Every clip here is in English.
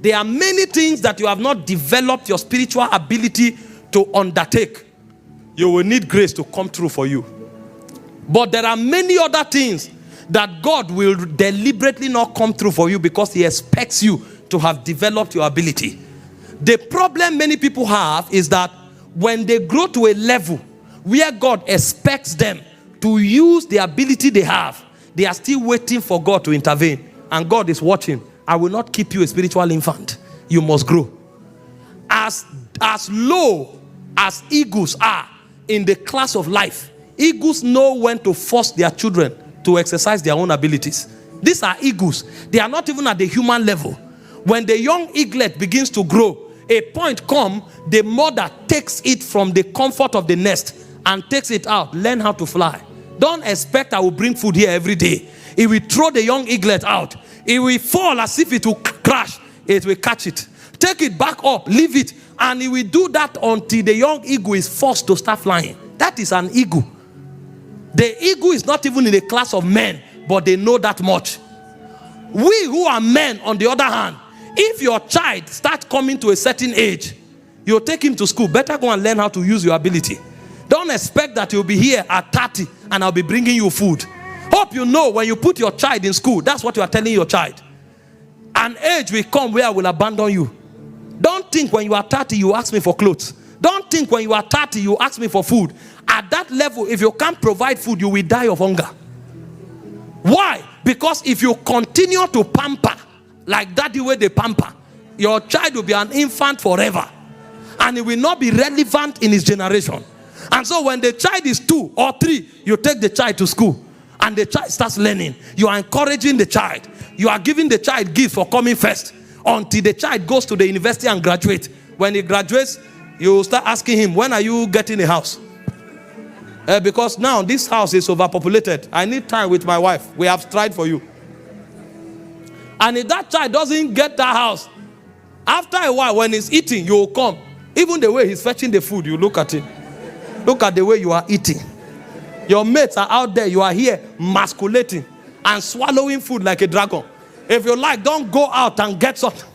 there are many things that you have not developed your spiritual ability to undertake. You will need grace to come through for you. But there are many other things that God will deliberately not come through for you because he expects you to have developed your ability. The problem many people have is that when they grow to a level where God expects them to use the ability they have, they are still waiting for God to intervene. And God is watching. I will not keep you a spiritual infant. You must grow. As low as eagles are in the class of life, eagles know when to force their children to exercise their own abilities. These are eagles. They are not even at the human level. When the young eaglet begins to grow, a point comes, the mother takes it from the comfort of the nest and takes it out. Learn how to fly. Don't expect I will bring food here every day. It will throw the young eaglet out. It will fall as if it will crash. It will catch it. Take it back up. Leave it. And it will do that until the young eagle is forced to start flying. That is an eagle. The eagle is not even in the class of men, but they know that much. We who are men, on the other hand, if your child starts coming to a certain age, you'll take him to school. Better go and learn how to use your ability. Don't expect that you'll be here at 30 and I'll be bringing you food. Hope you know when you put your child in school, that's what you are telling your child. An age will come where I will abandon you. Don't think when you are 30 you ask me for clothes. Don't think when you are 30 you ask me for food. At that level, if you can't provide food, you will die of hunger. Why? Because if you continue to pamper like that, the way they pamper, your child will be an infant forever. And it will not be relevant in his generation. And so when the child is 2 or 3, you take the child to school. And the child starts learning. You are encouraging the child. You are giving the child gifts for coming first. Until the child goes to the university and graduates. When he graduates, you start asking him, when are you getting a house? Because now this house is overpopulated. I need time with my wife. We have tried for you. And if that child doesn't get that house, after a while when he's eating, you will come. Even the way he's fetching the food, you look at him. Look at the way you are eating. Your mates are out there. You are here masculating and swallowing food like a dragon. If you like, don't go out and get something.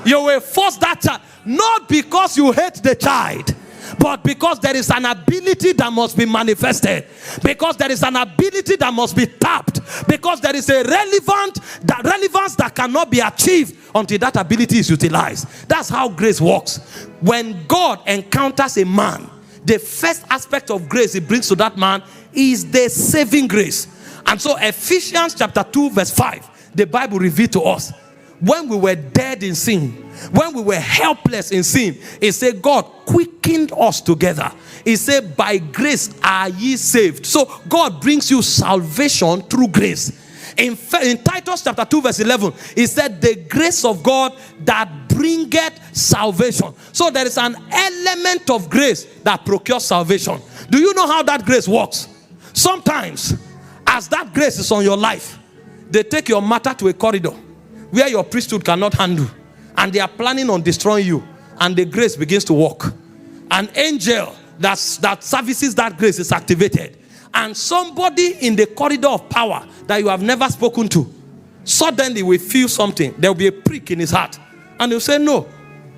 You will force that child. Not because you hate the child, but because there is an ability that must be manifested. Because there is an ability that must be tapped. Because there is a relevance that cannot be achieved until that ability is utilized. That's how grace works. When God encounters a man, the first aspect of grace he brings to that man is the saving grace. And so Ephesians chapter 2 verse 5, the Bible revealed to us, when we were dead in sin, when we were helpless in sin, it said God quickened us together. It said by grace are ye saved. So God brings you salvation through grace. In Titus chapter 2 verse 11, it said the grace of God that bringeth salvation. So there is an element of grace that procures salvation. Do you know how that grace works? Sometimes, as that grace is on your life, they take your matter to a corridor where your priesthood cannot handle, and they are planning on destroying you, and the grace begins to work. An angel that services that grace is activated, and somebody in the corridor of power that you have never spoken to suddenly will feel something. There will be a prick in his heart, and he'll say, no,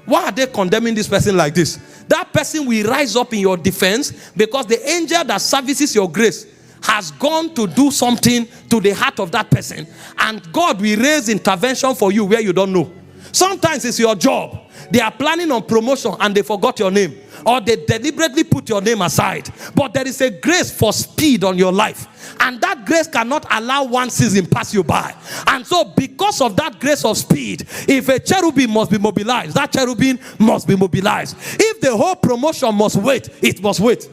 why are they condemning this person like this? That person will rise up in your defense because the angel that services your grace has gone to do something to the heart of that person, and God will raise intervention for you where you don't know. Sometimes it's your job. They are planning on promotion and they forgot your name, or they deliberately put your name aside. But there is a grace for speed on your life, and that grace cannot allow one season pass you by. And so because of that grace of speed, if a cherubim must be mobilized, that cherubim must be mobilized. If the whole promotion must wait, it must wait.